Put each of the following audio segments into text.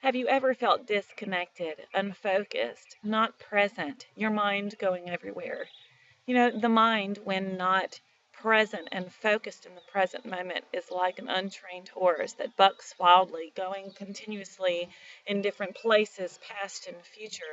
Have you ever felt disconnected, unfocused, not present, your mind going everywhere? You know, the mind, when not present and focused in the present moment, is like an untrained horse that bucks wildly, going continuously in different places, past and future,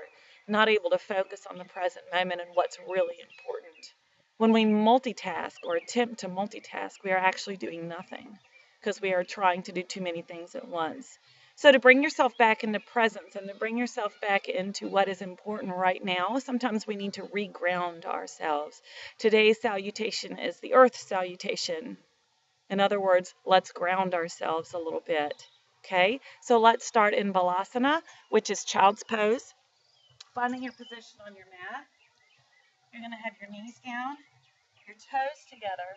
not able to focus on the present moment and what's really important. When we multitask or attempt to multitask, we are actually doing nothing because we are trying to do too many things at once. So, to bring yourself back into presence and to bring yourself back into what is important right now, sometimes we need to reground ourselves. Today's salutation is the earth salutation. In other words, let's ground ourselves a little bit. Okay, so let's start in Balasana, which is child's pose. Finding your position on your mat. You're going to have your knees down, your toes together,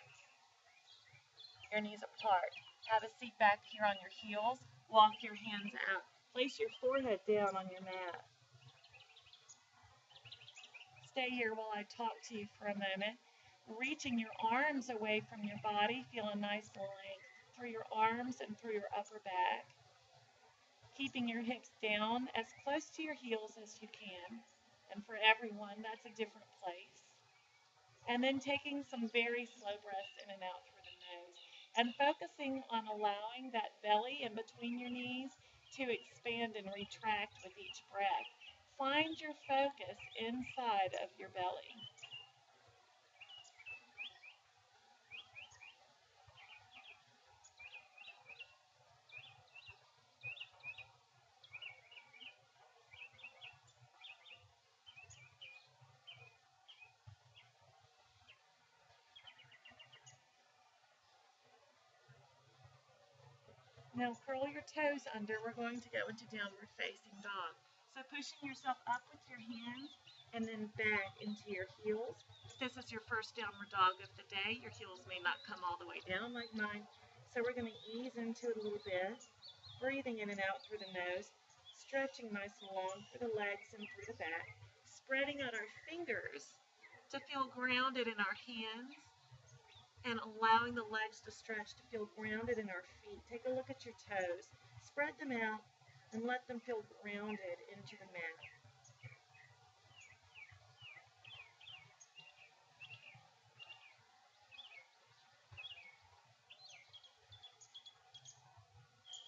your knees apart. Have a seat back here on your heels. Walk your hands out. Place your forehead down on your mat. Stay here while I talk to you for a moment. Reaching your arms away from your body. Feel a nice length through your arms and through your upper back. Keeping your hips down as close to your heels as you can. And for everyone, that's a different place. And then taking some very slow breaths in and out through the nose. And focusing on allowing that belly in between your knees to expand and retract with each breath. Find your focus inside of your belly. Now curl your toes under. We're going to go into downward facing dog. So pushing yourself up with your hands and then back into your heels. If this is your first downward dog of the day, your heels may not come all the way down like mine. So we're going to ease into it a little bit, breathing in and out through the nose, stretching nice and long through the legs and through the back, spreading out our fingers to feel grounded in our hands and allowing the legs to stretch to feel grounded in our feet. Take a look at your toes. Spread them out and let them feel grounded into the mat.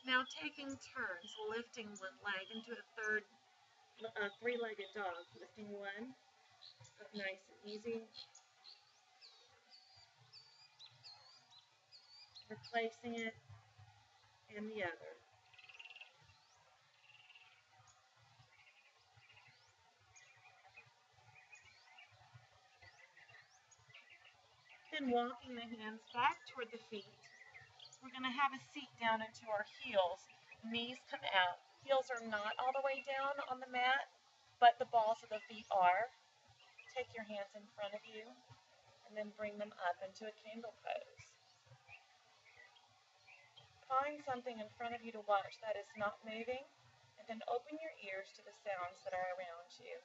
Now taking turns, lifting one leg into a three-legged dog. Lifting one, up nice and easy. Replacing it, and the other. Then walking the hands back toward the feet. We're going to have a seat down into our heels. Knees come out. Heels are not all the way down on the mat, but the balls of the feet are. Take your hands in front of you and then bring them up into a candle pose. Find something in front of you to watch that is not moving, and then open your ears to the sounds that are around you.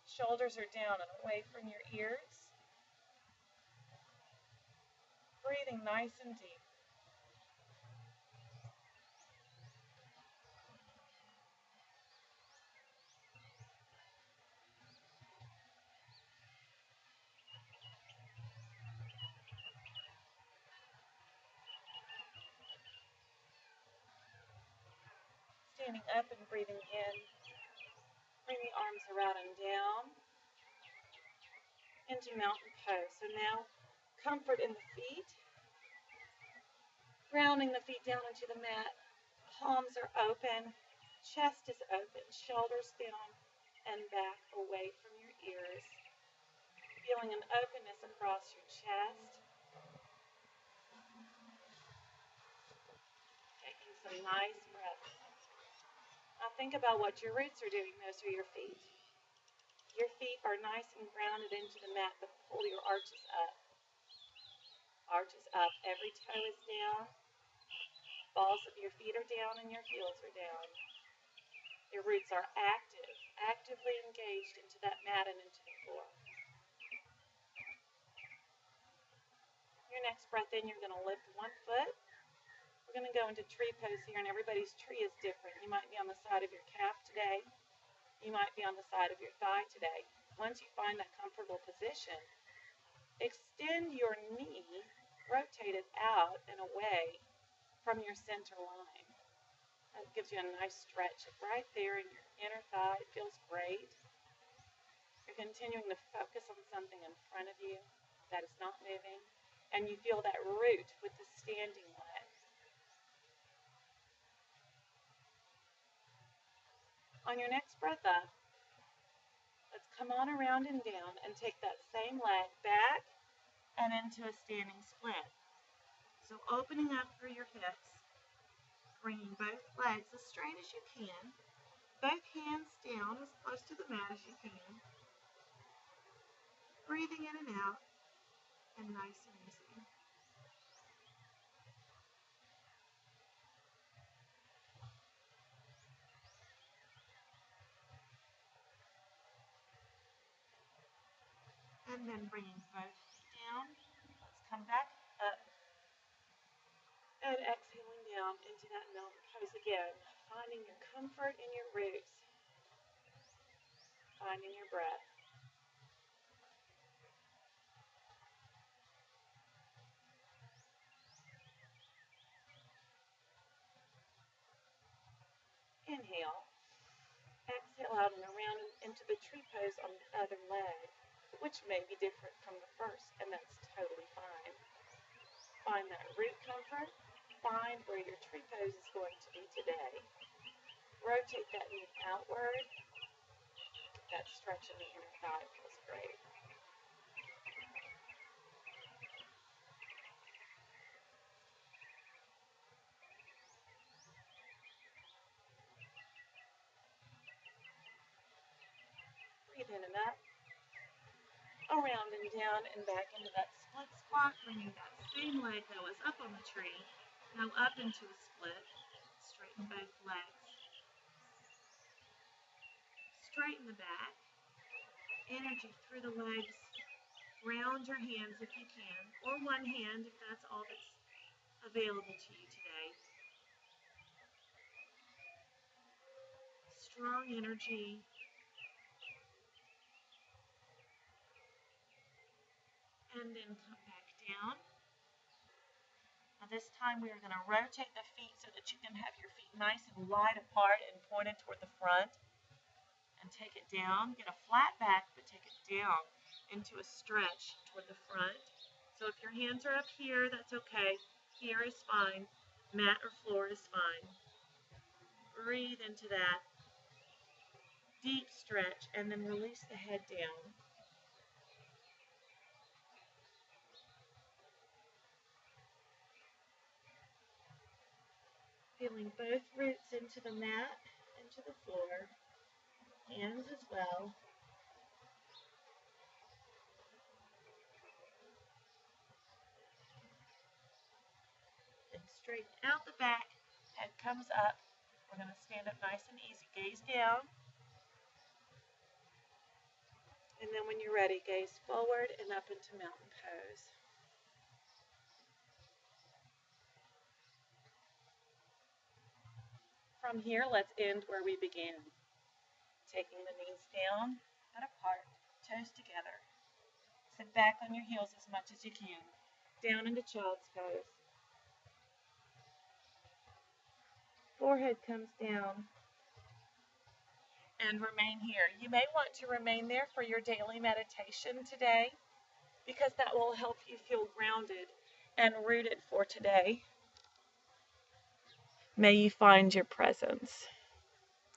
Shoulders are down and away from your ears. Breathing nice and deep. Standing up and breathing in. Bring the arms around and down into mountain pose. So now, comfort in the feet. Grounding the feet down into the mat. Palms are open. Chest is open. Shoulders down and back away from your ears. Feeling an openness across your chest. Taking some nice breaths. Now think about what your roots are doing. Those are your feet. Your feet are nice and grounded into the mat, but pull your arches up. Arches up. Every toe is down. Balls of your feet are down and your heels are down. Your roots are active, actively engaged into that mat and into the floor. Your next breath in, you're going to lift one foot. We're going to go into tree pose here, and everybody's tree is different. You might be on the side of your calf today. You might be on the side of your thigh today. Once you find that comfortable position, extend your knee, rotate it out and away from your center line. That gives you a nice stretch right there in your inner thigh. It feels great. You're continuing to focus on something in front of you that is not moving, and you feel that root with the standing leg. On your next breath up, let's come on around and down and take that same leg back and into a standing split. So opening up through your hips, bringing both legs as straight as you can, both hands down as close to the mat as you can, breathing in and out, and nice and easy. And then bringing both down. Let's come back up and exhaling down into that mountain pose again, finding your comfort in your roots, finding your breath. Inhale. Exhale out and around and into the tree pose on the other leg, which may be different from the first, and that's totally fine. Find that root comfort. Find where your tree pose is going to be today. Rotate that knee outward. That stretch in the inner thigh feels great. Breathe in and up, around and down, and back into that split squat, bringing that same leg that was up on the tree, now up into a split. Straighten both legs. Straighten the back. Energy through the legs. Ground your hands if you can, or one hand if that's all that's available to you today. Strong energy. And then come back down. Now this time we are going to rotate the feet so that you can have your feet nice and wide apart and pointed toward the front. And take it down. Get a flat back, but take it down into a stretch toward the front. So if your hands are up here, that's okay. Here is fine. Mat or floor is fine. Breathe into that deep stretch and then release the head down. Feeling both roots into the mat, into the floor, hands as well. Then straighten out the back, head comes up. We're going to stand up nice and easy. Gaze down. And then when you're ready, gaze forward and up into mountain pose. From here, let's end where we began. Taking the knees down and apart, toes together. Sit back on your heels as much as you can. Down into child's pose. Forehead comes down. And remain here. You may want to remain there for your daily meditation today, because that will help you feel grounded and rooted for today. May you find your presence.